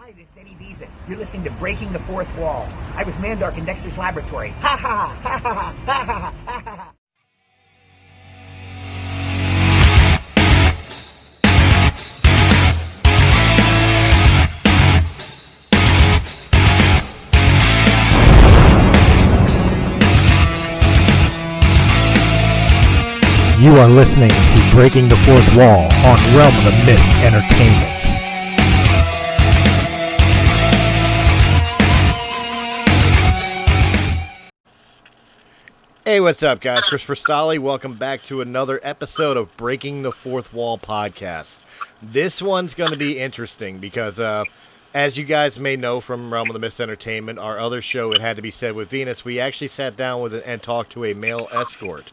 Hi, this is Eddie Deezen. You're listening to Breaking the Fourth Wall. I was Mandark in Dexter's laboratory. Ha ha ha ha ha ha ha ha ha. You are listening to Breaking the Fourth Wall on Realm of the Mist Entertainment. Hey, what's up, guys? Christopher Stolle. Welcome back to another episode of Breaking the Fourth Wall podcast. This one's going to be interesting because, as you guys may know from Realm of the Mist Entertainment, our other show, It Had to Be Said with Venus, we actually sat down with and talked to a male escort.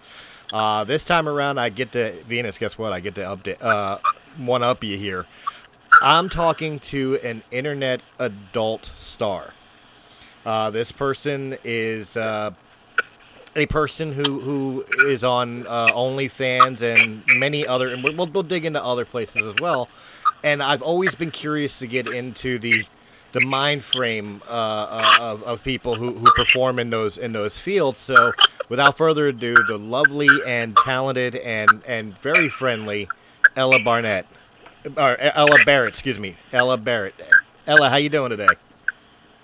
This time around, I get to, Venus, guess what? I get to update, one-up you here. I'm talking to an internet adult star. This person is a person who is on OnlyFans and many other, and we'll dig into other places as well. And I've always been curious to get into the mind frame of people who perform in those fields. So, without further ado, the lovely and talented and very friendly Ella Barnett, or Ella Barrett, excuse me, Ella Barrett. Ella, how you doing today?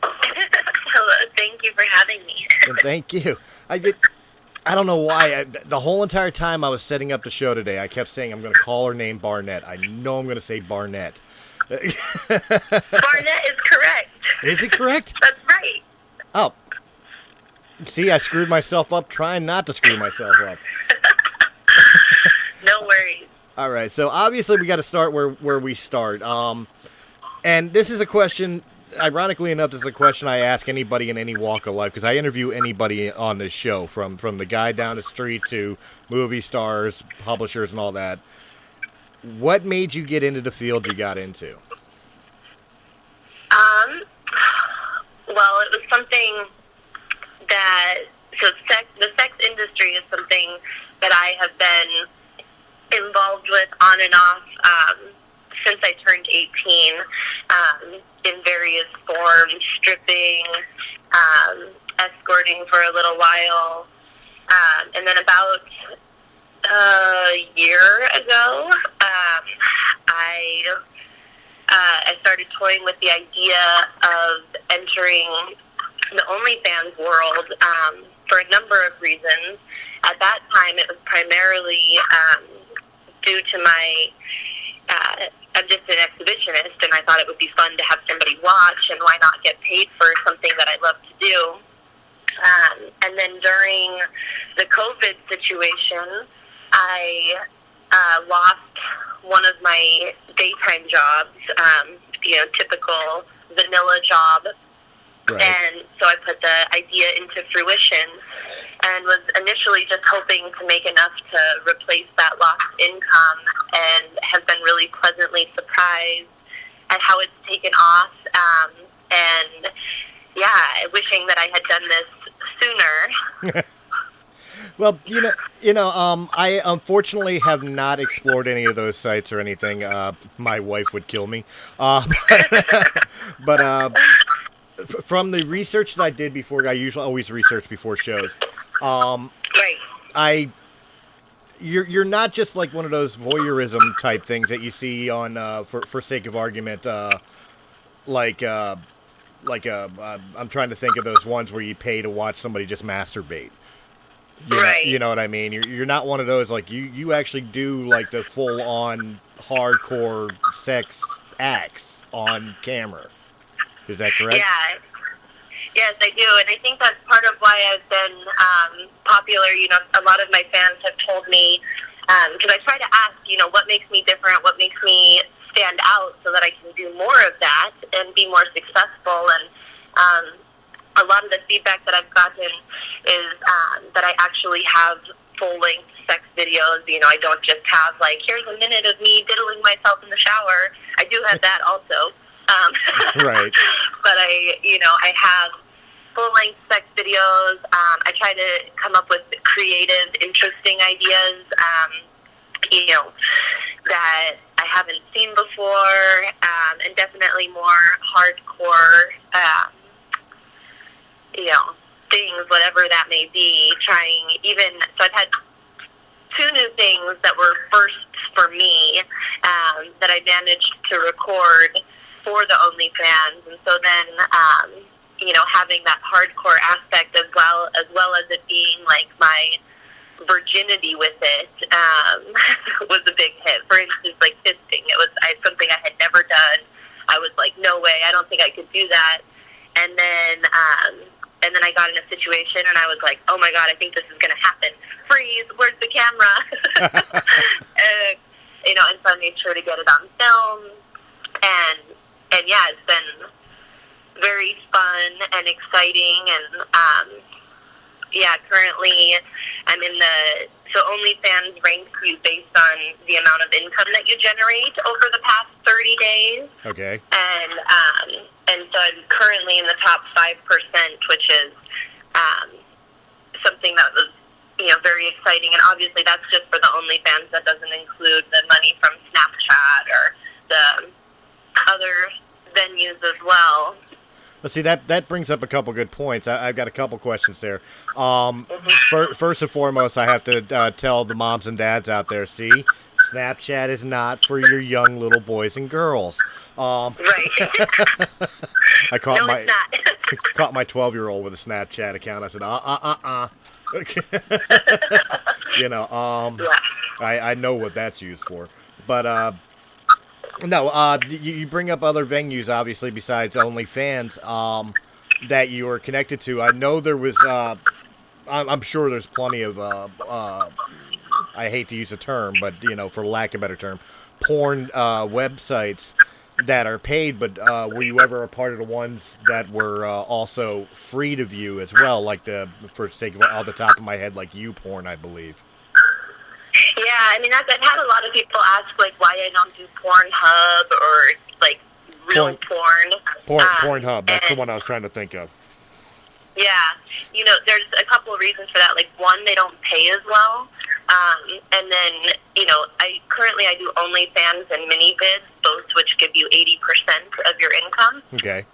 Hello, thank you for having me. And thank you. I don't know why. The whole entire time I was setting up the show today, I kept saying I'm going to call her name Barnett. I know I'm going to say Barnett. Barnett is correct. Is it correct? That's right. Oh. See, I screwed myself up trying not to screw myself up. No worries. All right, so obviously we got to start where we start. And this is a question, ironically enough, this is a question I ask anybody in any walk of life, because I interview anybody on this show, from the guy down the street to movie stars, publishers, and all that. What made you get into the field you got into? Well, it was something that, the sex industry is something that I have been involved with on and off since I turned 18, in various forms, stripping, escorting for a little while, and then about a year ago, I started toying with the idea of entering the OnlyFans world for a number of reasons. At that time, it was primarily due to my I'm just an exhibitionist, and I thought it would be fun to have somebody watch, and why not get paid for something that I love to do. And then during the COVID situation, I lost one of my daytime jobs, typical vanilla job. Right. And so I put the idea into fruition and was initially just hoping to make enough to replace that lost income, and have been really pleasantly surprised at how it's taken off. And yeah, wishing that I had done this sooner. Well, I unfortunately have not explored any of those sites or anything. My wife would kill me. But from the research that I did before, I usually always research before shows. Right. You're not just like one of those voyeurism type things that you see on for sake of argument, I'm trying to think of those ones where you pay to watch somebody just masturbate. You know what I mean? You're not one of those, like, you actually do like the full on hardcore sex acts on camera. Is that correct? Yeah. Yes, I do, and I think that's part of why I've been popular. A lot of my fans have told me, because I try to ask, what makes me different, what makes me stand out, so that I can do more of that and be more successful. And a lot of the feedback that I've gotten is that I actually have full-length sex videos. I don't just have, like, here's a minute of me diddling myself in the shower. I do have that also. Right. But I have full-length sex videos. I try to come up with creative, interesting ideas, that I haven't seen before, and definitely more hardcore, things, whatever that may be. So I've had 2 new things that were firsts for me that I managed to record for the OnlyFans, and so then having that hardcore aspect as well as it being like my virginity with it was a big hit. For instance, like fisting, it was something I had never done. I was like, no way, I don't think I could do that. And then I got in a situation, and I was like, oh my God, I think this is going to happen. Freeze, where's the camera? And so I made sure to get it on film. And yeah, it's been very fun and exciting. And currently I'm so OnlyFans ranks you based on the amount of income that you generate over the past 30 days. Okay. And so I'm currently in the top 5%, which is something that was very exciting. And obviously that's just for the OnlyFans. That doesn't include the money from Snapchat or the other venues as well. Let's see, that brings up a couple good points. I've got a couple questions there. First and foremost, I have to tell the moms and dads out there, see, Snapchat is not for your young little boys and girls. Right. I caught no, my it's not. caught my 12-year-old with a Snapchat account. I said, I know what that's used for. But no, you bring up other venues, obviously, besides OnlyFans, that you are connected to. I know there was, I'm sure there's plenty of, I hate to use the term, but, for lack of a better term, porn websites that are paid, but were you ever a part of the ones that were also free to view as well, like for sake of off the top of my head, like YouPorn, I believe? Yeah, I mean, I've had a lot of people ask, like, why I don't do Pornhub or, like, real porn. Pornhub, that's the one I was trying to think of. Yeah, there's a couple of reasons for that. Like, one, they don't pay as well. And then, I do OnlyFans and mini-vids, both which give you 80% of your income. Okay.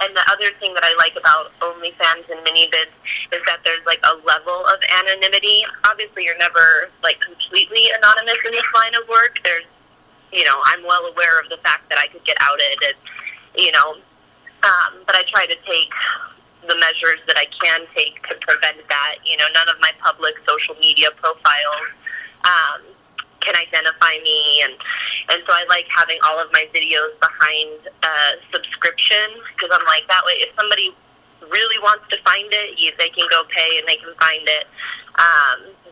And the other thing that I like about OnlyFans and mini-vids is that there's, like, a level of anonymity. Obviously, you're never, like, completely anonymous in this line of work. There's, I'm well aware of the fact that I could get outed, and, but I try to take the measures that I can take to prevent that. None of my public social media profiles can identify me, and so I like having all of my videos behind subscription, because I'm like, that way if somebody really wants to find it, they can go pay and they can find it,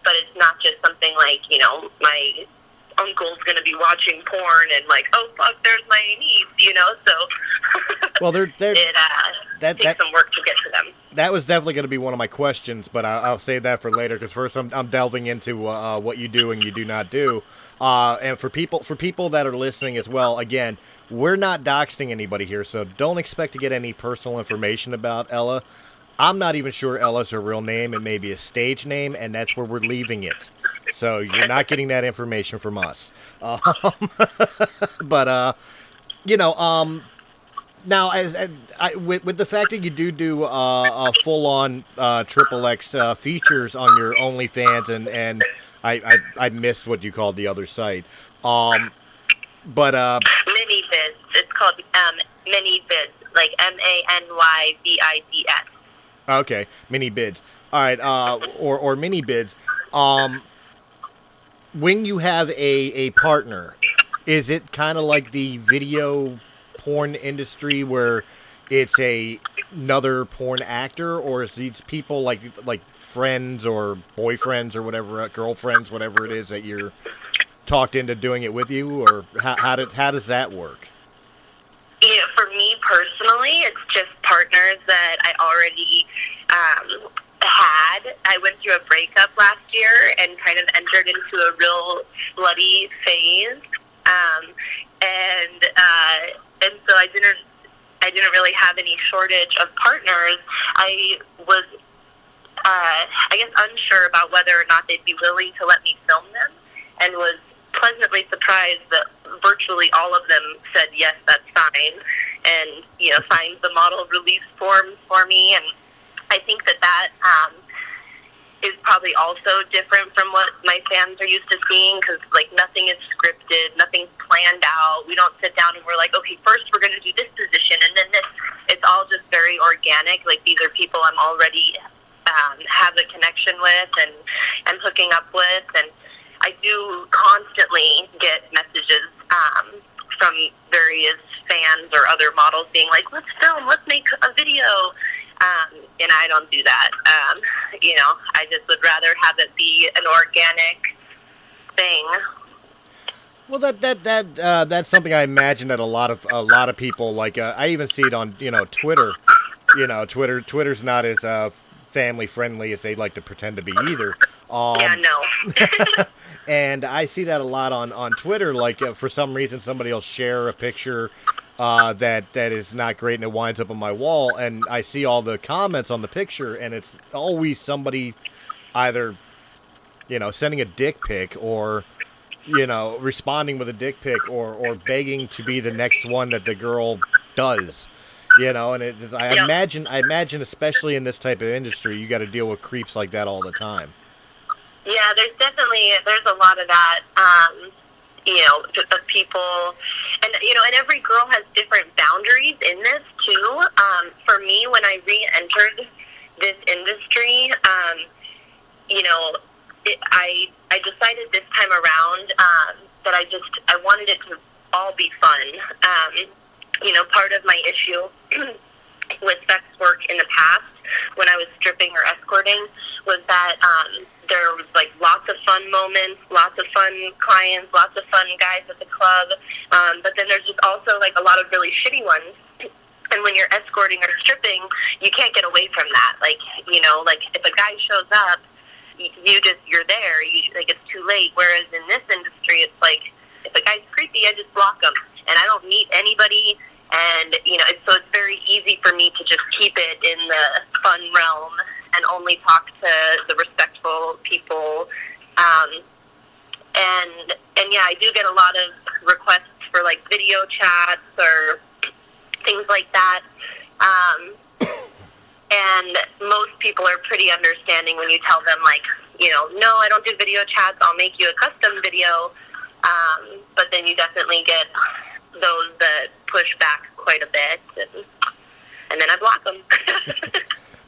but it's not just something like, my uncle's going to be watching porn and like, oh fuck, there's my niece, so well, it takes some work to get to them. That was definitely going to be one of my questions, but I'll save that for later, because first I'm delving into what you do and you do not do. And for people that are listening as well, again, we're not doxing anybody here, so don't expect to get any personal information about Ella. I'm not even sure Ella's her real name. It may be a stage name, and that's where we're leaving it. So you're not getting that information from us. But now, with the fact that you do a full-on XXX features on your OnlyFans, and I missed what you called the other site, but mini-vids. It's called mini-vids, like MANYVIDS. Okay, mini-bids. All right, or mini-bids. When you have a partner, is it kind of like the video porn industry where it's another porn actor, or is these people like friends or boyfriends or whatever, girlfriends, whatever it is that you're talked into doing it with you, or how does that work? For me personally, it's just partners that I already had. I went through a breakup last year and kind of entered into a real slutty phase, and so I didn't really have any shortage of partners. I was, I guess, unsure about whether or not they'd be willing to let me film them, and was pleasantly surprised that virtually all of them said, yes, that's fine, and, signed the model release forms for me. And I think that is probably also different from what my fans are used to seeing, because, nothing is scripted, nothing's planned out. We don't sit down and we're like, okay, first we're going to do this position, and then this. It's all just very organic. These are people I'm already have a connection with and hooking up with. And I do constantly get messages from various fans or other models being like, let's film, let's make a video. And I don't do that. I just would rather have it be an organic thing. Well, that's something I imagine that a lot of people I even see it on Twitter. Twitter's not as family friendly as they like to pretend to be either. Yeah, no. And I see that a lot on Twitter. For some reason, somebody will share a picture that is not great, and it winds up on my wall, and I see all the comments on the picture, and it's always somebody either sending a dick pic or responding with a dick pic or begging to be the next one that the girl does. And I imagine especially in this type of industry, you got to deal with creeps like that all the time. Yeah, there's a lot of that. Of people, and every girl has different boundaries in this too. For me, when I re-entered this industry, I decided this time around that I wanted it to all be fun. Part of my issue with sex work in the past, when I was stripping or escorting, was that there was lots of fun moments, lots of fun clients, lots of fun guys at the club, but then there's just also a lot of really shitty ones. And when you're escorting or stripping, you can't get away from that. If a guy shows up, you're there. It's too late. Whereas in this industry, it's if a guy's creepy, I just block him, and I don't meet anybody. And so it's very easy for me to just keep it in the fun realm and only talk to the respectful people. And yeah, I do get a lot of requests for video chats or things like that. And most people are pretty understanding when you tell them no, I don't do video chats, I'll make you a custom video. But then you definitely get those that push back quite a bit, and then I block them.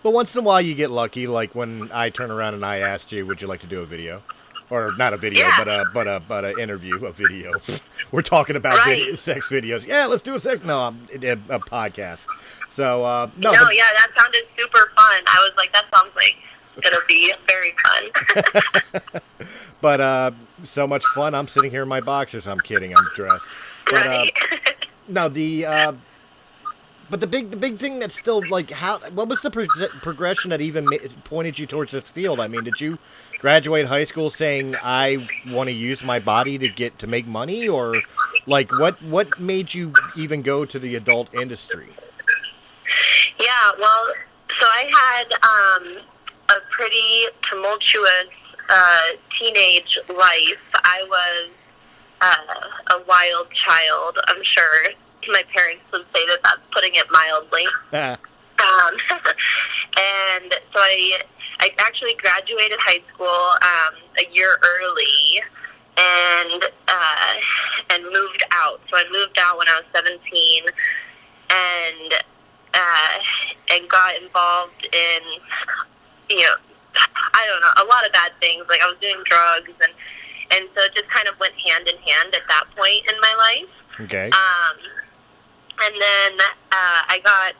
But once in a while you get lucky, like when I turn around and I asked you, would you like to do a video? Or not a video, yeah. but an interview, a video. We're talking about sex videos. Yeah, let's do a a podcast. So yeah, that sounded super fun. I was like, that sounds like it'll be very fun. But so much fun. I'm sitting here in my boxers. I'm kidding. I'm dressed. But now but the big thing that's still what was the progression that even pointed you towards this field? I mean, did you graduate high school saying I want to use my body to make money, or what made you even go to the adult industry? Yeah, well, so I had a pretty tumultuous teenage life. I was a wild child, I'm sure. My parents would say that that's putting it mildly. And so I actually graduated high school a year early and moved out. So I moved out when I was 17 and got involved in, I don't know, a lot of bad things. I was doing drugs, and so it just kind of went hand in hand at that point in my life. Okay. And then I got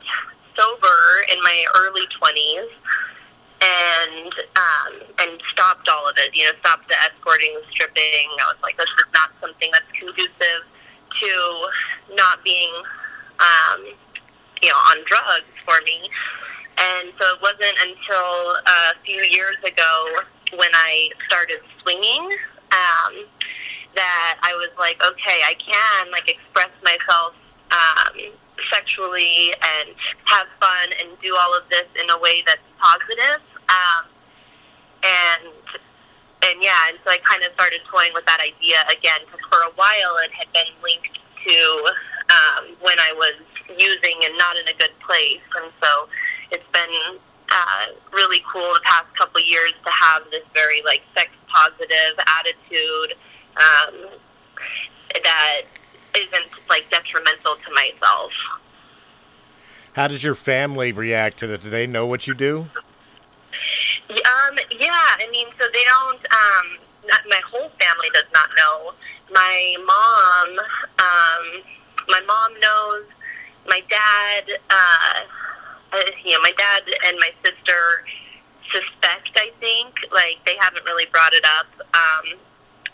sober in my early 20s and stopped all of it. Stopped the escorting, the stripping. I was like, this is not something that's conducive to not being, on drugs for me. And so it wasn't until a few years ago when I started swinging that I was like, okay, I can express myself sexually and have fun and do all of this in a way that's positive. And yeah, and so I kind of started toying with that idea again, because for a while it had been linked to when I was using and not in a good place, and so it's been really cool the past couple years to have this very like sex positive attitude that isn't like detrimental to myself. How does your family react to that? Do they know what you do? Yeah, I mean, so they don't, my whole family does not know. My mom knows. My dad, my dad and my sister suspect, I think. Like, they haven't really brought it up.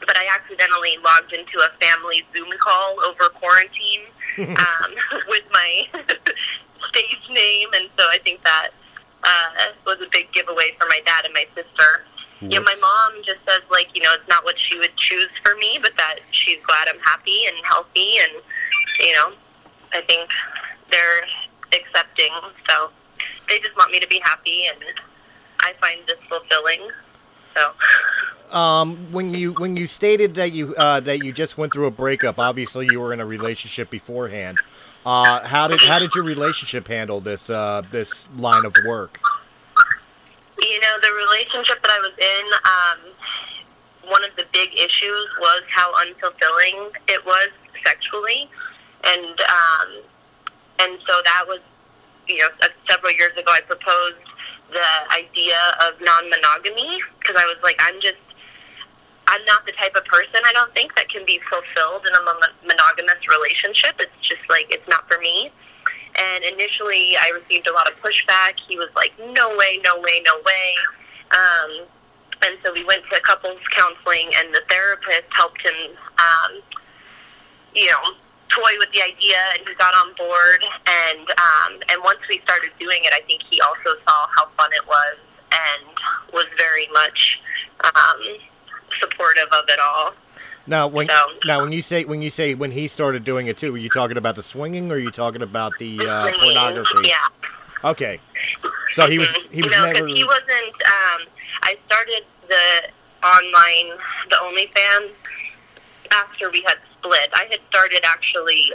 But I accidentally logged into a family Zoom call over quarantine with my stage name, and so I think that was a big giveaway for my dad and my sister. Whoops. Yeah, my mom just says, like, you know, it's not what she would choose for me, but that she's glad I'm happy and healthy, and, you know, I think they're accepting, so they just want me to be happy, and I find this fulfilling, so... When you stated that you just went through a breakup, obviously you were in a relationship beforehand. How did your relationship handle this line of work? You know, the relationship that I was in, one of the big issues was how unfulfilling it was sexually, and so that was, you know, several years ago I proposed the idea of non-monogamy, because I was like, I'm not the type of person, I don't think, that can be fulfilled in a monogamous relationship. It's just like, it's not for me. And initially, I received a lot of pushback. He was like, no way, no way, no way. And so we went to couples counseling, and the therapist helped him, you know, toy with the idea, and he got on board. And once we started doing it, I think he also saw how fun it was and was very much supportive of it all. Now, when you say when he started doing it too, were you talking about the swinging, or are you talking about the pornography? Yeah. Okay. So he was never. He wasn't. I started the OnlyFans after we had split. I had started actually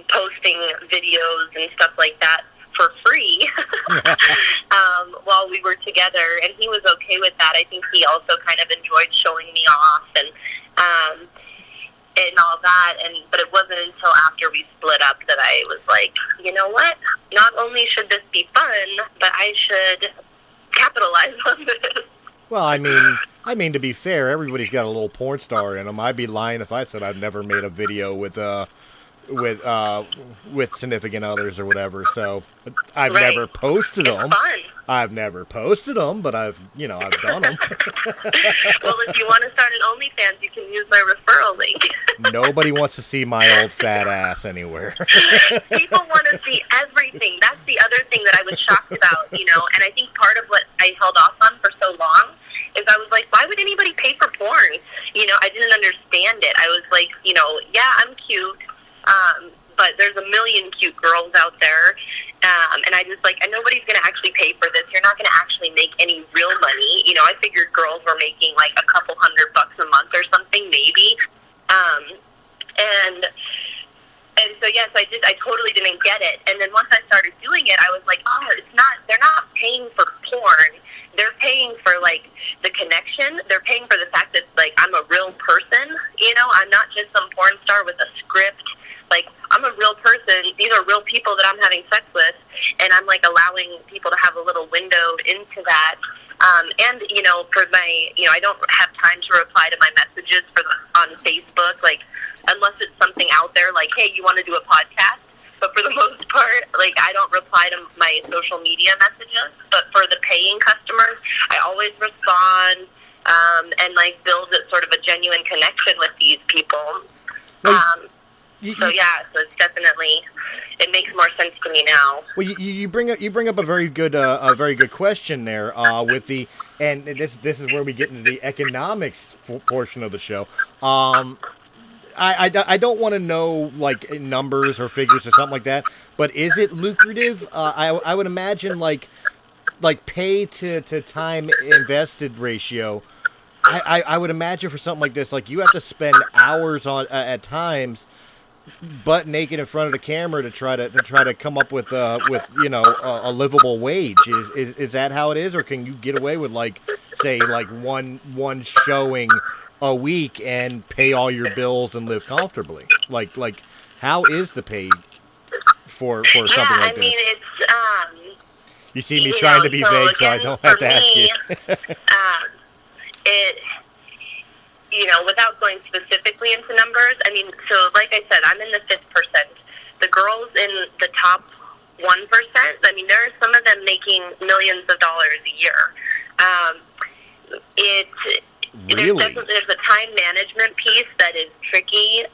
posting videos and stuff like that for free while we were together, and he was okay with that. I think he also kind of enjoyed showing me off and all that, but it wasn't until after we split up that I was like, you know what? Not only should this be fun, but I should capitalize on this. Well, I mean, to be fair, everybody's got a little porn star in them. I'd be lying if I said I've never made a video with significant others or whatever. So I've never posted them. It's fun. I've never posted them, but I've done them. Well, if you want to start an OnlyFans, you can use my referral link. Nobody wants to see my old fat ass anywhere. People want to see everything. That's the other thing that I was shocked about, you know, and I think part of what I held off on for so long is I was like, why would anybody pay for porn? You know, I didn't understand it. I was like, you know, yeah, I'm cute, but there's a million cute girls out there, and I just like, and nobody's going to actually pay for this. You're not going to actually make any real money. You know, I figured girls were making like a couple $100 a month or something, maybe. And so, yes, I totally didn't get it. And then once I started doing it, I was like, oh, they're not paying for porn. They're paying for, like, the connection. They're paying for the fact that, like, I'm a real person, you know? I'm not just some porn star with a script. Like, I'm a real person. These are real people that I'm having sex with, and I'm, like, allowing people to have a little window into that. And, you know, for my, you know, I don't have time to reply to my messages on Facebook, like, unless it's something out there, like, hey, you want to do a podcast? But for the most part, like, I don't reply to my social media messages. But for the paying customers, I always respond and, like, build sort of a genuine connection with these people. So it's definitely, it makes more sense to me now. Well, you bring up a very good question there with the, and this is where we get into the economics portion of the show. I don't want to know like numbers or figures or something like that, but is it lucrative? I would imagine like pay to time invested ratio I would imagine for something like this, like you have to spend hours on at times butt naked in front of the camera to try to come up with a livable wage. Is that how it is, or can you get away with say one showing a week and pay all your bills and live comfortably? Like how is the pay for something like this? I mean, it's you see me trying to be vague, so I don't have to ask you. It, without going specifically into numbers, I mean, so like I said, I'm in the 5th percent. The girls in the top 1%, I mean, there are some of them making millions of dollars a year. Really? There's a time management piece that is tricky.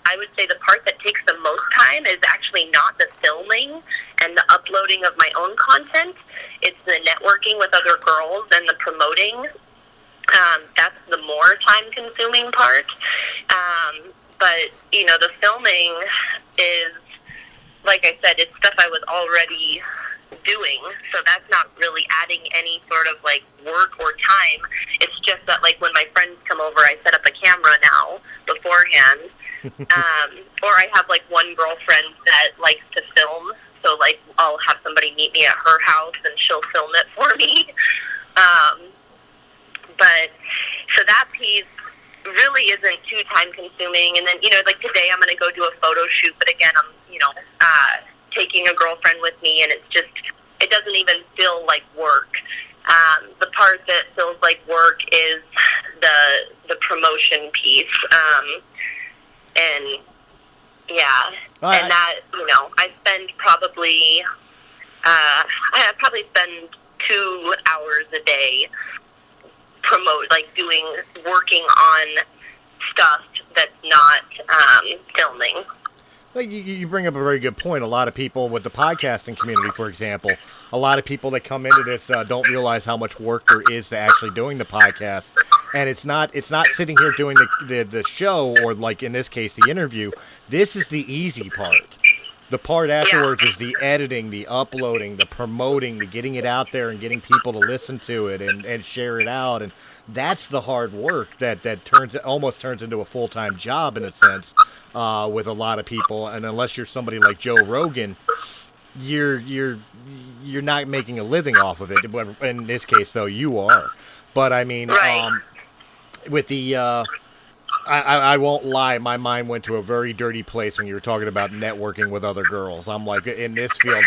I would say the part that takes the most time is actually not the filming and the uploading of my own content. It's the networking with other girls and the promoting. That's the more time-consuming part. But, the filming is, like I said, it's stuff I was already doing, so that's not really adding any sort of, work or time. It's just that, when my friends come over, I set up a camera now beforehand. Or I have, one girlfriend that likes to film, so, I'll have somebody meet me at her house, and she'll film it for me. But, so that piece really isn't too time-consuming. And then, today I'm going to go do a photo shoot, but again, I'm, taking a girlfriend with me, and it doesn't even feel like work. The part that feels like work is the promotion piece. And, yeah. And that, I spend probably, I probably spend 2 hours a day working on stuff that's not filming. Well, you bring up a very good point. A lot of people with the podcasting community, for example, a lot of people that come into this don't realize how much work there is to actually doing the podcast. And it's not sitting here doing the show, or in this case, the interview. This is the easy part. The part afterwards is the editing, the uploading, the promoting, the getting it out there and getting people to listen to it and share it out. And that's the hard work that almost turns into a full-time job in a sense with a lot of people. And unless you're somebody like Joe Rogan, you're not making a living off of it. In this case, though, you are. But I mean, with the I won't lie, my mind went to a very dirty place when you were talking about networking with other girls. I'm like, in this field,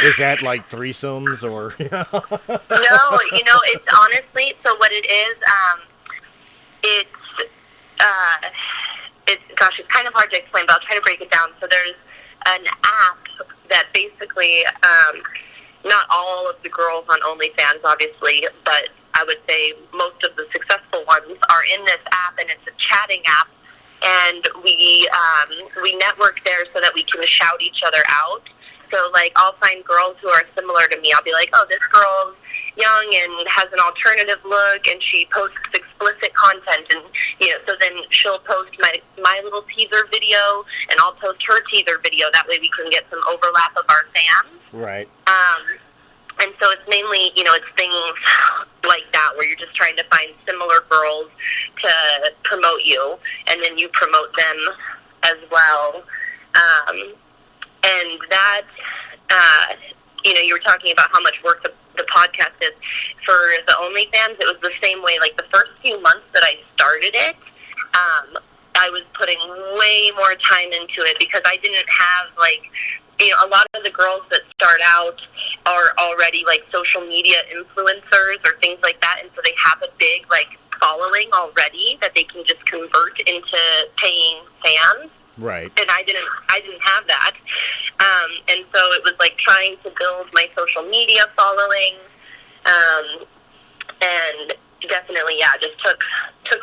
is that like threesomes or? No, it's honestly, so what it is, it's kind of hard to explain, but I'll try to break it down. So there's an app that basically, not all of the girls on OnlyFans, obviously, but I would say most of the successful ones are in this app, and it's a chatting app, and we network there so that we can shout each other out. So, I'll find girls who are similar to me. I'll be like, oh, this girl's young and has an alternative look, and she posts explicit content, and, so then she'll post my little teaser video, and I'll post her teaser video. That way we can get some overlap of our fans. Right. And so it's mainly, it's things like that where you're just trying to find similar girls to promote you, and then you promote them as well. And that, you were talking about how much work the podcast is. For the OnlyFans, it was the same way. The first few months that I started it, I was putting way more time into it because I didn't have, a lot of the girls that start out are already social media influencers or things like that, and so they have a big following already that they can just convert into paying fans. Right. And I didn't have that, and so it was trying to build my social media following, and definitely, just took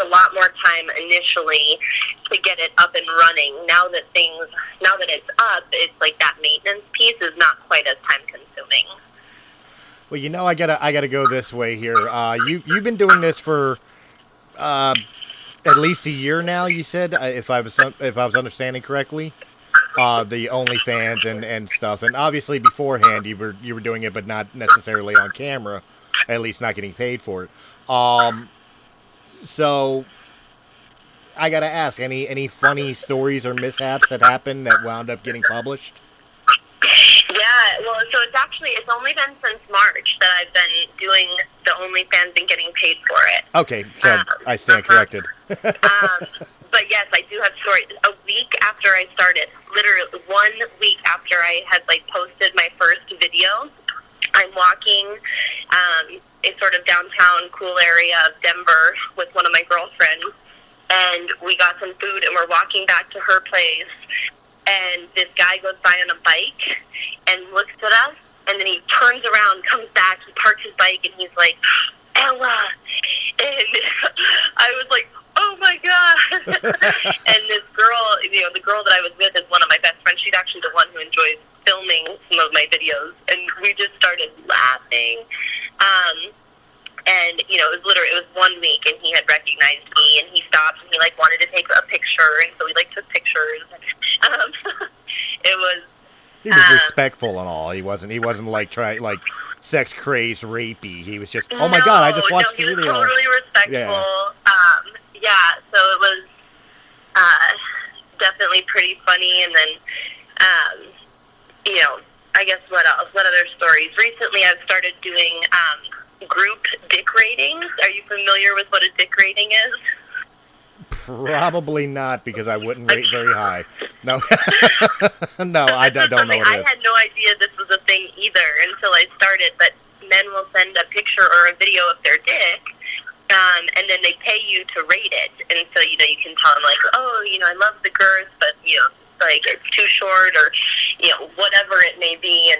a lot more time initially to get it up and running. Now that it's up, it's that maintenance piece is not quite as time consuming. Well, I gotta go this way here. You've been doing this for at least a year now. You said, if I was understanding correctly, the OnlyFans and stuff, and obviously beforehand you were doing it, but not necessarily on camera, at least not getting paid for it. So I gotta ask, any funny stories or mishaps that happened that wound up getting published? Yeah, well, so it's only been since March that I've been doing the OnlyFans and getting paid for it. Okay, good. I stand corrected. But yes, I do have stories. A week after I started, literally 1 week after I had posted my first video, I'm walking a sort of downtown cool area of Denver with one of my girlfriends, and we got some food, and we're walking back to her place, and this guy goes by on a bike and looks at us, and then he turns around, comes back, he parks his bike, and he's like, Ella! And I was like, oh my God! And this girl, the girl that I was with is one of my best friends. She's actually the one who enjoys filming some of my videos, and we just started laughing. And, it was 1 week, and he had recognized me, and he stopped, and he, wanted to take a picture, and so we, took pictures. It was... He was respectful and all. He wasn't sex crazed, rapey. He was just, oh my God, I just watched the video. He was totally respectful. Yeah. So it was definitely pretty funny, and then, I guess what else? What other stories? Recently, I've started doing group dick ratings. Are you familiar with what a dick rating is? Probably not, because I wouldn't rate very high. No, no, I don't know what it is. I had no idea this was a thing either until I started, but men will send a picture or a video of their dick, and then they pay you to rate it. And so, you can tell them, I love the girth, but, it's too short, or, whatever it may be.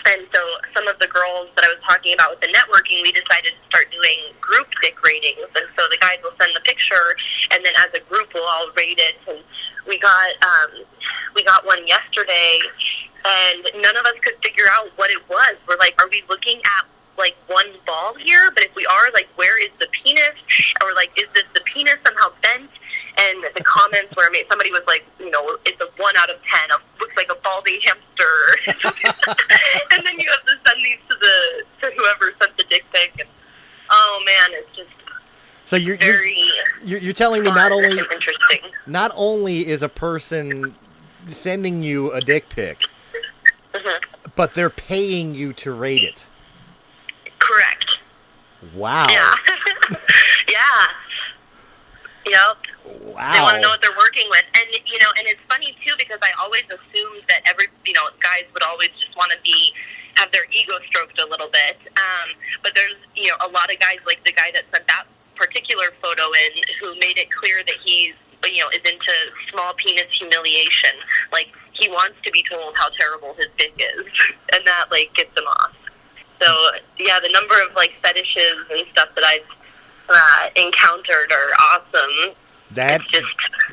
And so some of the girls that I was talking about with the networking, we decided to start doing group dick ratings. And so the guys will send the picture, and then as a group we'll all rate it. And we got one yesterday, and none of us could figure out what it was. We're like, are we looking at one ball here? But if we are, where is the penis? Or is this the penis somehow bent? And the comments were, somebody was like, it's a 1 out of 10. It looks like a baldy hamster. And then you have to send these to whoever sent the dick pic. And, oh man, it's just so you're telling me not only is a person sending you a dick pic, but they're paying you to rate it. Correct. Wow. Yeah. Yeah. Yep. Wow. They want to know what they're working with. And, and it's funny, too, because I always assumed that guys would always just want to have their ego stroked a little bit. But there's, a lot of guys, like the guy that sent that particular photo in, who made it clear that he's, is into small penis humiliation. He wants to be told how terrible his dick is. And that, gets him off. So, yeah, the number of, fetishes and stuff that I've encountered are awesome. That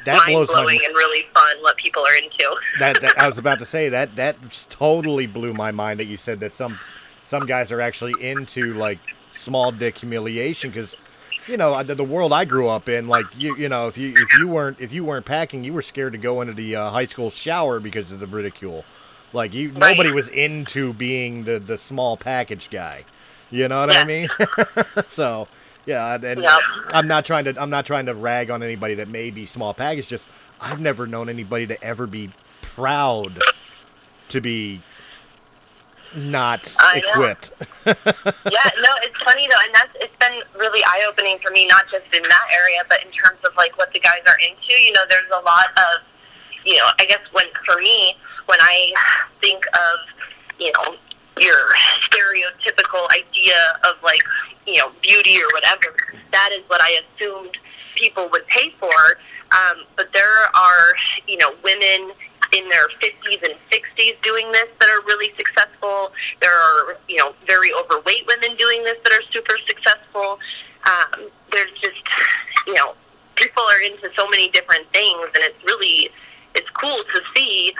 mind-blowing and really fun what people are into. That I was about to say that totally blew my mind that you said that some guys are actually into small dick humiliation, because the world I grew up in, if you weren't packing, you were scared to go into the high school shower because of the ridicule. Nobody was into being the small package guy. You know what I mean? So. Yeah, and I'm not trying to rag on anybody that may be small package. Just I've never known anybody to ever be proud to be not equipped. Yeah, no, it's funny though, and it's been really eye opening for me, not just in that area, but in terms of what the guys are into. There's a lot of, I guess when I think of, your stereotypical idea of beauty or whatever, that is what I assumed people would pay for. But there are, women in their 50s and 60s doing this that are really successful. There are, very overweight women doing this that are super successful. There's just, people are into so many different things, and it's cool to see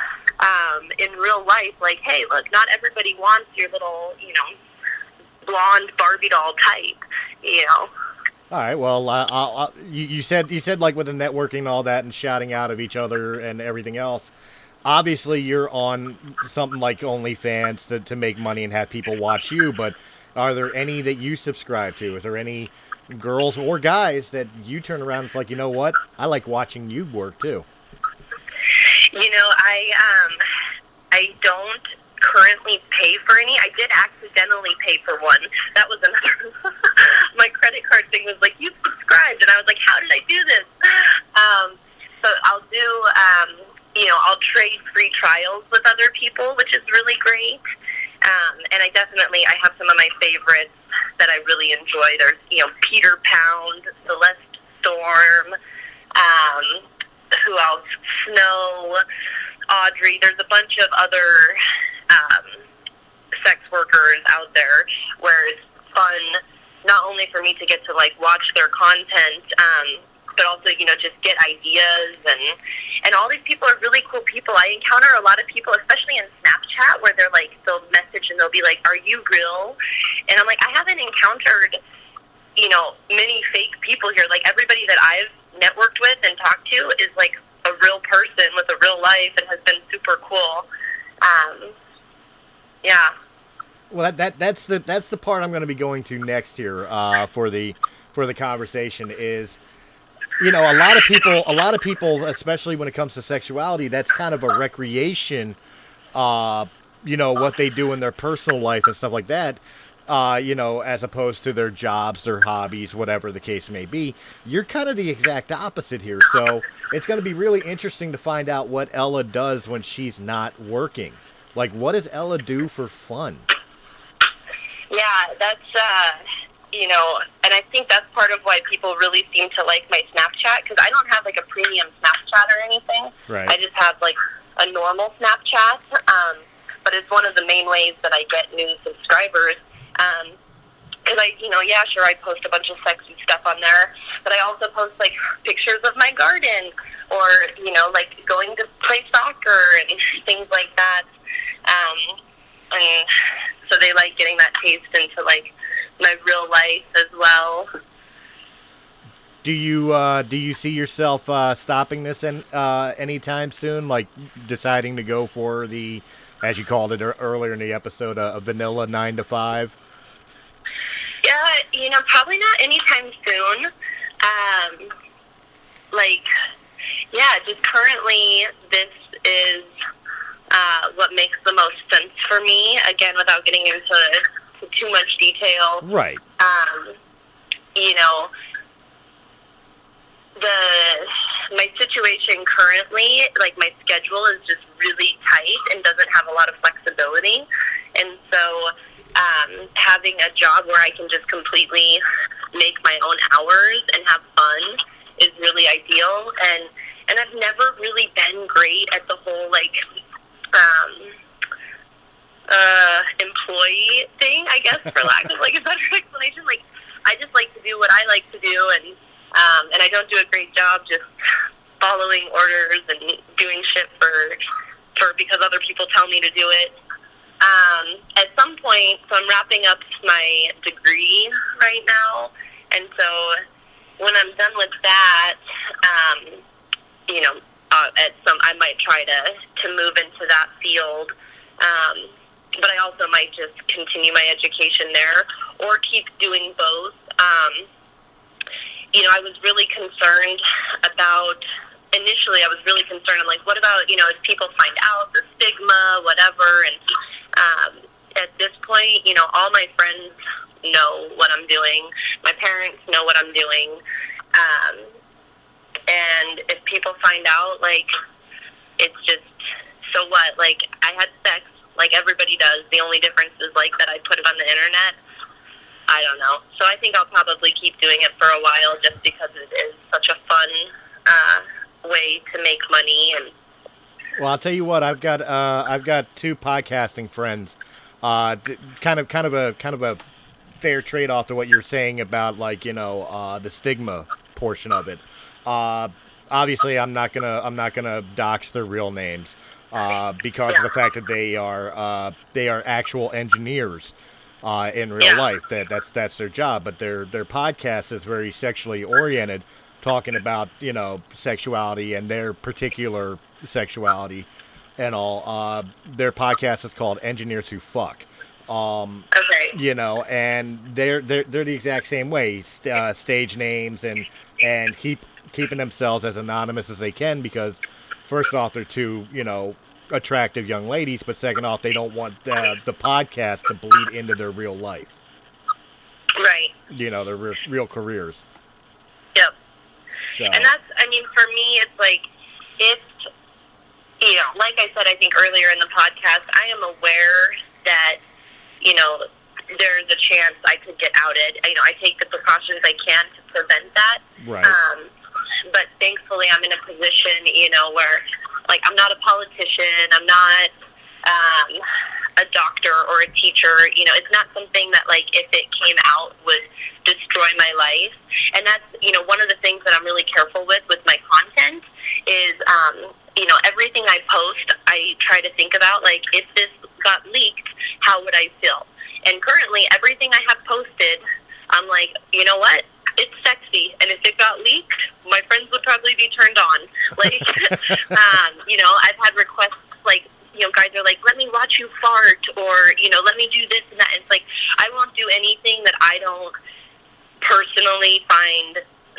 in real life, hey, look, not everybody wants your little, blonde Barbie doll type, All right, well, you said with the networking and all that and shouting out of each other and everything else, obviously you're on something like OnlyFans to make money and have people watch you, but are there any that you subscribe to? Is there any girls or guys that you turn around and it's like, you know what? I like watching you work too. You know, I don't currently pay for any. I did accidentally pay for one. That was another. My credit card thing was like, you subscribed, and I was like, how did I do this? So I'll do, I'll trade free trials with other people, which is really great. And I have some of my favorites that I really enjoy. There's, Peter Pound, Celeste Storm, who else? Snow, Audrey. There's a bunch of other sex workers out there where it's fun, not only for me to get to watch their content, but also just get ideas, and all these people are really cool people. I encounter a lot of people, especially in Snapchat, where they'll message and they'll be like, "Are you real?" And I'm like, I haven't encountered many fake people here. Like, everybody that I've networked with and talked to is like a real person with a real life and has been super cool. Yeah. Well, that's the part I'm going to be going to next here for the conversation is, a lot of people, especially when it comes to sexuality, that's kind of a recreation, what they do in their personal life and stuff like that, as opposed to their jobs, their hobbies, whatever the case may be. You're kind of the exact opposite here. So it's going to be really interesting to find out what Ella does when she's not working. Like, what does Ella do for fun? Yeah, that's, and I think that's part of why people really seem to like my Snapchat, because I don't have a premium Snapchat or anything. Right. I just have a normal Snapchat, but it's one of the main ways that I get new subscribers. Because I post a bunch of sexy stuff on there, but I also post pictures of my garden, or going to play soccer and things like that. And so they like getting that taste into my real life as well. Do you see yourself stopping this anytime soon? Like deciding to go for the, as you called it earlier in the episode, a vanilla 9 to 5? Yeah, probably not anytime soon. Just currently, this is what makes the most sense for me. Again, without getting into too much detail. Right. My situation currently, my schedule is just really tight and doesn't have a lot of flexibility. And so having a job where I can just completely make my own hours and have fun is really ideal. And I've never really been great at the whole employee thing, I guess, for lack of a better explanation. I just like to do what I like to do, and I don't do a great job just following orders and doing shit for because other people tell me to do it. At some point, so I'm wrapping up my degree right now, and so when I'm done with that, I might try to move into that field. But I also might just continue my education there or keep doing both. I was really concerned about, initially I was really concerned, I'm like, what about, if people find out, the stigma, whatever, and at this point, all my friends know what I'm doing, my parents know what I'm doing, and if people find out, it's just, so what, I had sex, everybody does. The only difference is that I put it on the internet. I don't know. So I think I'll probably keep doing it for a while, just because it is such a fun way to make money. And well, I'll tell you what, I've got two podcasting friends. Kind of a fair trade off to what you're saying about the stigma portion of it. Obviously, I'm not gonna dox their real names. Because of the fact that they are actual engineers in real life. That's their job. But their podcast is very sexually oriented, talking about sexuality and their particular sexuality and all. Their podcast is called Engineers Who Fuck. okay. Right. You know, and they're the exact same way. Stage names and keeping themselves as anonymous as they can because, first off, they're two, you know, attractive young ladies, but second off, they don't want the podcast to bleed into their real life. Right. You know, their real careers. Yep. So. And that's, I mean, for me, it's like, if, you know, like I said, I think earlier in the podcast, I am aware that, you know, there's a chance I could get outed. You know, I take the precautions I can to prevent that. Right. But thankfully, I'm in a position, you know, where, like, I'm not a politician, I'm not a doctor or a teacher. You know, it's not something that, like, if it came out would destroy my life. And that's, you know, one of the things that I'm really careful with my content is, you know, everything I post, I try to think about, like, if this got leaked, how would I feel? And currently, everything I have posted, I'm like, you know what? It's sexy, and if it got leaked, my friends would probably be turned on. Like, you know, I've had requests, like, you know, guys are like, let me watch you fart, or, you know, let me do this and that. And it's like, I won't do anything that I don't personally find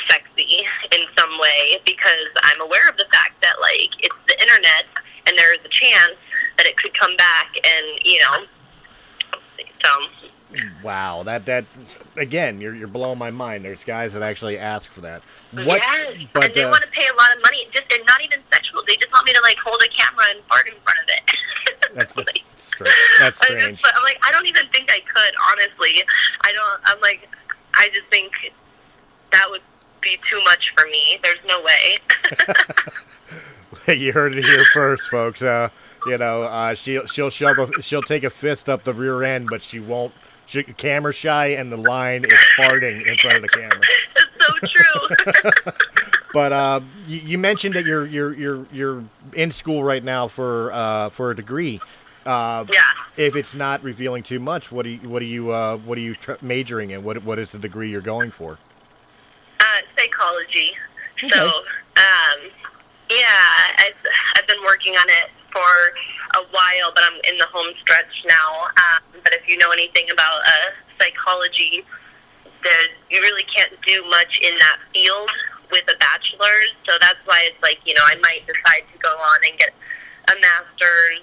sexy in some way, because I'm aware of the fact that, like, it's the internet, and there is a chance that it could come back, and, you know, so... Wow, that again, you're blowing my mind. There's guys that actually ask for that. What? Yes, but, and they want to pay a lot of money. Just, and not even sexual. They just want me to, like, hold a camera and fart in front of it. That's strange. That's strange. I'm like, I don't even think I could, honestly. I'm like, I just think that would be too much for me. There's no way. You heard it here first, folks. You know, she'll take a fist up the rear end, but she won't. She's camera shy, and the line is farting in front of the camera. It's so true. But you mentioned that you're in school right now for a degree. Yeah. If it's not revealing too much, what are you majoring in? What is the degree you're going for? Psychology. Okay. So, yeah, I've been working on it for a while, but I'm in the home stretch now. But if you know anything about psychology, you really can't do much in that field with a bachelor's. So that's why it's like, you know, I might decide to go on and get a master's.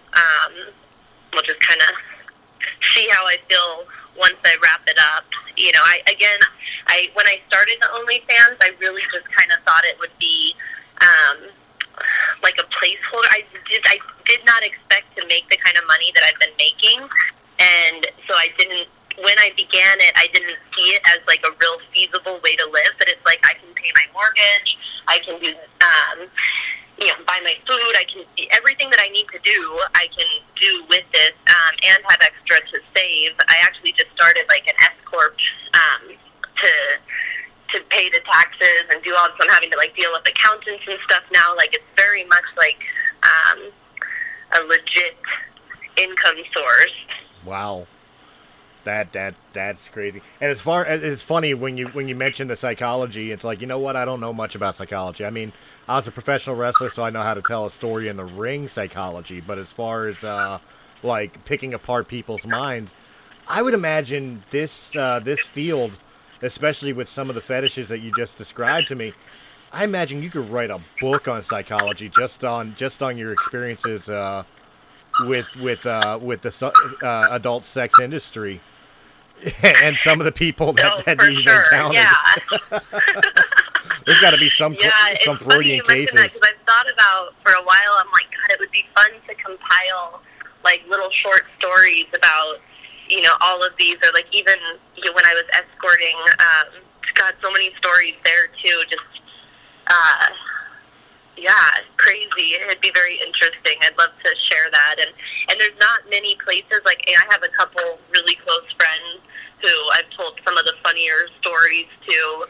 We'll just kind of see how I feel once I wrap it up. You know, when I started the OnlyFans, I really just kind of thought it would be like a placeholder. I did not expect to make the kind of money that I've been making, and so when I began it, I didn't see it as like a real feasible way to live, but it's like I can pay my mortgage, I can do, you know, buy my food, I can everything that I need to do, I can do with this, and have extra to save. I actually just started like an S Corp to pay the taxes and do all this. I'm having to like deal with accountants and stuff now. Like, it's very much like a legit income source. Wow. That's crazy. And as far as it's funny when you mention the psychology, it's like, you know what, I don't know much about psychology. I mean, I was a professional wrestler, so I know how to tell a story in the ring psychology, but as far as like picking apart people's minds, I would imagine this field, especially with some of the fetishes that you just described to me, I imagine you could write a book on psychology just on your experiences with the adult sex industry and some of the people that you've encountered. Yeah. There's got to be some Freudian cases. Because I've thought about for a while. I'm like, God, it would be fun to compile like little short stories about, you know, all of these, or like even, you know, when I was escorting, got so many stories there too. Just, yeah, crazy. It'd be very interesting. I'd love to share that. And there's not many places, like, I have a couple really close friends who I've told some of the funnier stories to,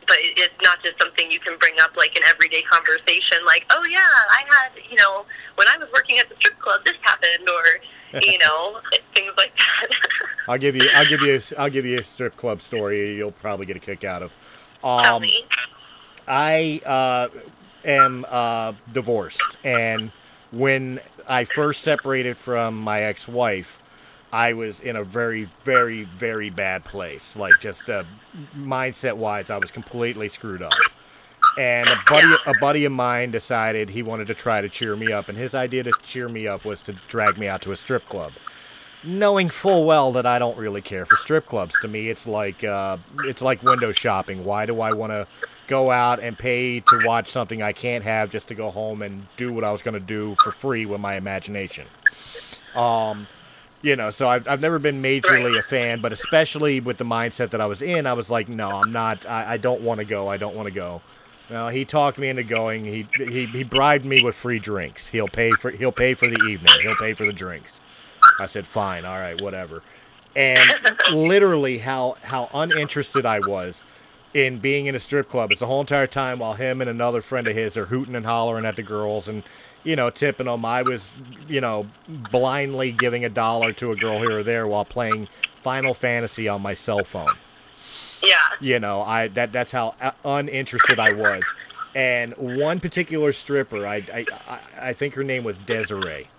but it's not just something you can bring up like an everyday conversation, like, oh yeah, I had, you know, when I was working at the strip club, this happened, or, you know, things like that. I'll give you a strip club story you'll probably get a kick out of. Tell me. I am divorced, and when I first separated from my ex-wife, I was in a very, very, very bad place. Like, just mindset-wise, I was completely screwed up. And a buddy of mine decided he wanted to try to cheer me up, and his idea to cheer me up was to drag me out to a strip club, knowing full well that I don't really care for strip clubs. To me, it's like window shopping. Why do I want to go out and pay to watch something I can't have just to go home and do what I was going to do for free with my imagination? You know, so I've never been majorly a fan, but especially with the mindset that I was in, I was like, no, I'm not. I don't want to go. I don't want to go. Well, he talked me into going. He bribed me with free drinks. He'll pay for the evening. He'll pay for the drinks. I said, fine, all right, whatever. And literally how uninterested I was in being in a strip club is the whole entire time while him and another friend of his are hooting and hollering at the girls and, you know, tipping them. I was, you know, blindly giving $1 to a girl here or there while playing Final Fantasy on my cell phone. Yeah. You know, that's how uninterested I was. And one particular stripper, I think her name was Desiree,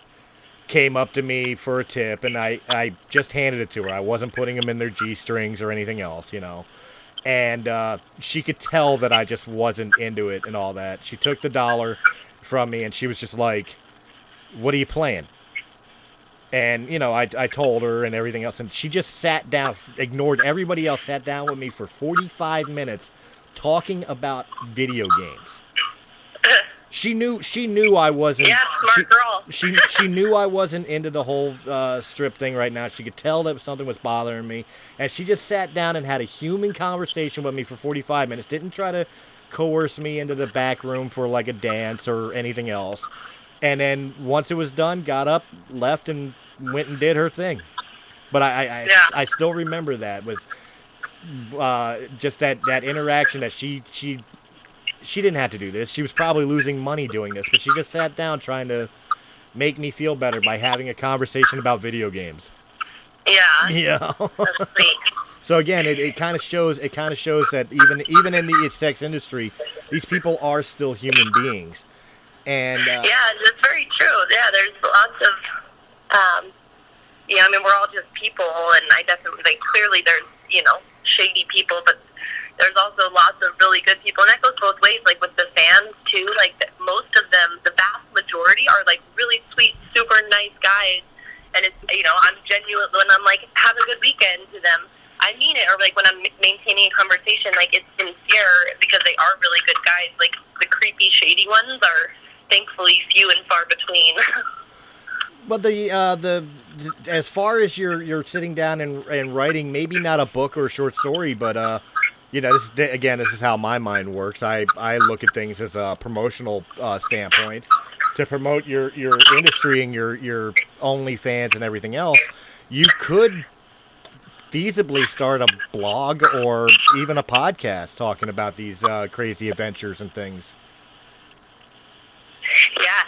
came up to me for a tip, and I just handed it to her. I wasn't putting them in their G-strings or anything else, you know. And she could tell that I just wasn't into it and all that. She took the $1 from me, and she was just like, what are you playing? And, you know, I told her and everything else, and she just sat down, ignored everybody else, sat down with me for 45 minutes talking about video games. She knew I wasn't. Yeah, smart girl. She knew I wasn't into the whole strip thing right now. She could tell that something was bothering me, and she just sat down and had a human conversation with me for 45 minutes. Didn't try to coerce me into the back room for like a dance or anything else. And then once it was done, got up, left, and went and did her thing. But I still remember that was just that interaction that she didn't have to do this. She was probably losing money doing this, but she just sat down trying to make me feel better by having a conversation about video games. Yeah. Yeah. That's sweet. So again, it kind of shows that even in the sex industry, these people are still human beings. And yeah, that's very true. Yeah, there's lots of I mean, we're all just people, and I definitely, like, clearly there's, you know, shady people, but there's also lots of really good people, and that goes both ways, like, with the fans, too. Like, most of them, the vast majority are, like, really sweet, super nice guys, and it's, you know, I'm genuine, when I'm like, have a good weekend to them, I mean it, or, like, when I'm maintaining a conversation, like, it's sincere, because they are really good guys. Like, the creepy, shady ones are thankfully few and far between. But the as far as you're sitting down and writing, maybe not a book or a short story, but you know, this is how my mind works. I look at things as a promotional standpoint to promote your industry and your OnlyFans and everything else. You could feasibly start a blog or even a podcast talking about these crazy adventures and things. Yeah,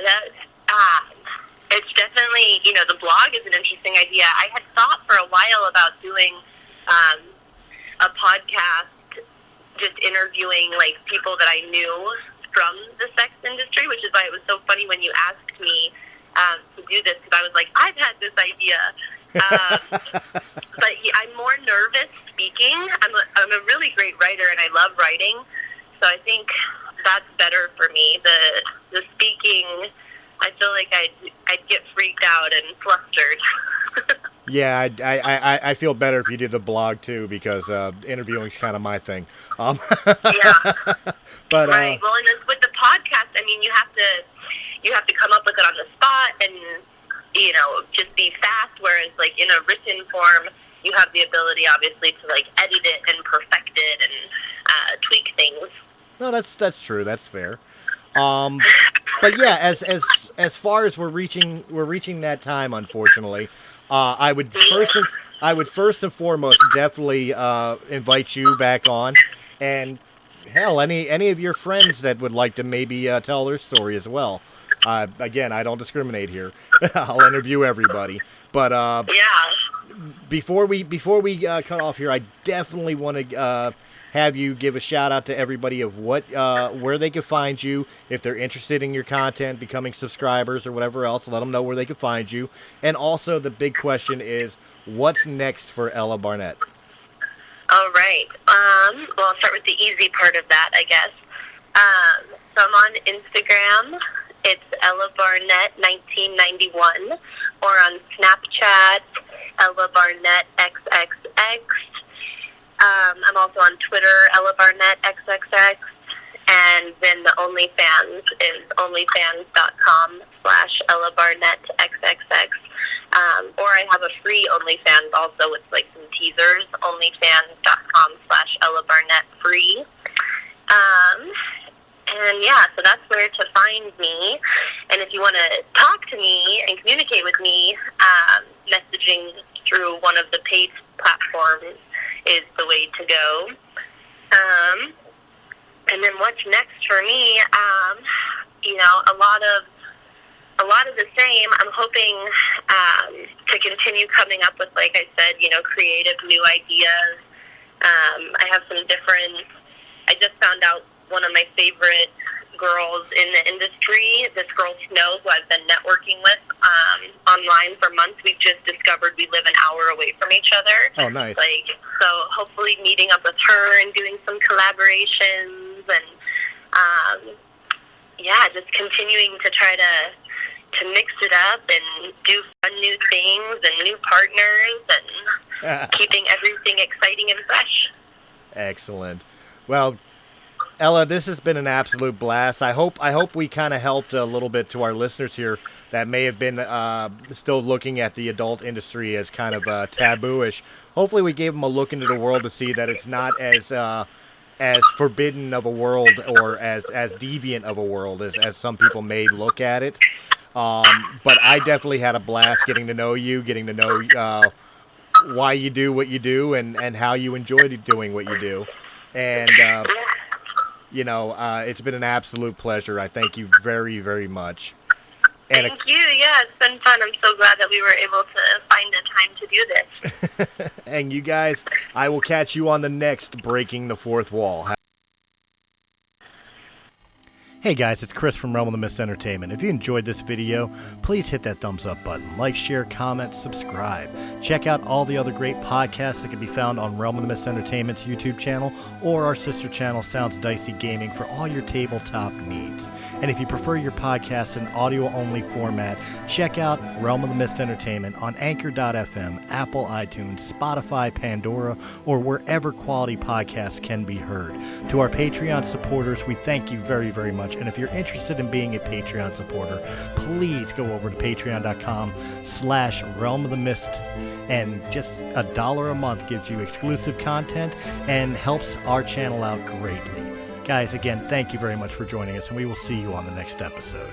it's definitely, you know, the blog is an interesting idea. I had thought for a while about doing a podcast, just interviewing, like, people that I knew from the sex industry, which is why it was so funny when you asked me to do this, because I was like, I've had this idea. But I'm more nervous speaking. I'm a really great writer, and I love writing, so I think that's better for me. The speaking, I feel like I'd get freaked out and flustered. Yeah, I feel better if you did the blog too, because interviewing's kind of my thing. Yeah. But right. Well, and with the podcast, I mean, you have to come up with it on the spot, and, you know, just be fast. Whereas, like, in a written form, you have the ability, obviously, to, like, edit it and perfect it and tweak things. No, that's true. That's fair. But yeah, as far as we're reaching that time, unfortunately, I would first and foremost definitely invite you back on, and hell, any of your friends that would like to maybe tell their story as well. Again, I don't discriminate here. I'll interview everybody. But yeah. Before we cut off here, I definitely want to have you give a shout out to everybody of what where they can find you if they're interested in your content, becoming subscribers or whatever else. Let them know where they can find you. And also the big question is, what's next for Ella Barnett? All right. Well, I'll start with the easy part of that, I guess. So I'm on Instagram. It's Ella Barnett 1991, or on Snapchat, Ella Barnett XXX. I'm also on Twitter, Ella Barnett XXX, and then the OnlyFans is onlyfans.com/Ella Barnett XXX. Or I have a free OnlyFans also with like some teasers, onlyfans.com/Ella Barnett free. And yeah, so that's where to find me. And if you want to talk to me and communicate with me, messaging through one of the paid platforms is the way to go. And then what's next for me? You know, a lot of the same. I'm hoping to continue coming up with, like I said, you know, creative new ideas. I have some different. I just found out one of my favorite girls in the industry, this girl Snow, who I've been networking with online for months. We've just discovered we live an hour away from each other. Oh, nice. So hopefully meeting up with her and doing some collaborations and, just continuing to try to mix it up and do fun new things and new partners and keeping everything exciting and fresh. Excellent. Well, Ella, this has been an absolute blast. I hope we kind of helped a little bit to our listeners here that may have been still looking at the adult industry as kind of taboo-ish. Hopefully we gave them a look into the world to see that it's not as forbidden of a world or as deviant of a world as some people may look at it. But I definitely had a blast getting to know you, getting to know why you do what you do and how you enjoy doing what you do. And it's been an absolute pleasure. I thank you very, very much. Thank you. Yeah, it's been fun. I'm so glad that we were able to find a time to do this. And you guys, I will catch you on the next Breaking the Fourth Wall. Hey guys, it's Chris from Realm of the Mist Entertainment. If you enjoyed this video, please hit that thumbs up button. Like, share, comment, subscribe. Check out all the other great podcasts that can be found on Realm of the Mist Entertainment's YouTube channel or our sister channel, Sounds Dicey Gaming, for all your tabletop needs. And if you prefer your podcast in audio-only format, check out Realm of the Mist Entertainment on Anchor.fm, Apple iTunes, Spotify, Pandora, or wherever quality podcasts can be heard. To our Patreon supporters, we thank you very, very much. And if you're interested in being a Patreon supporter, please go over to patreon.com/Realm of the Mist, and just $1 a month gives you exclusive content and helps our channel out greatly. Guys, again, thank you very much for joining us, and we will see you on the next episode.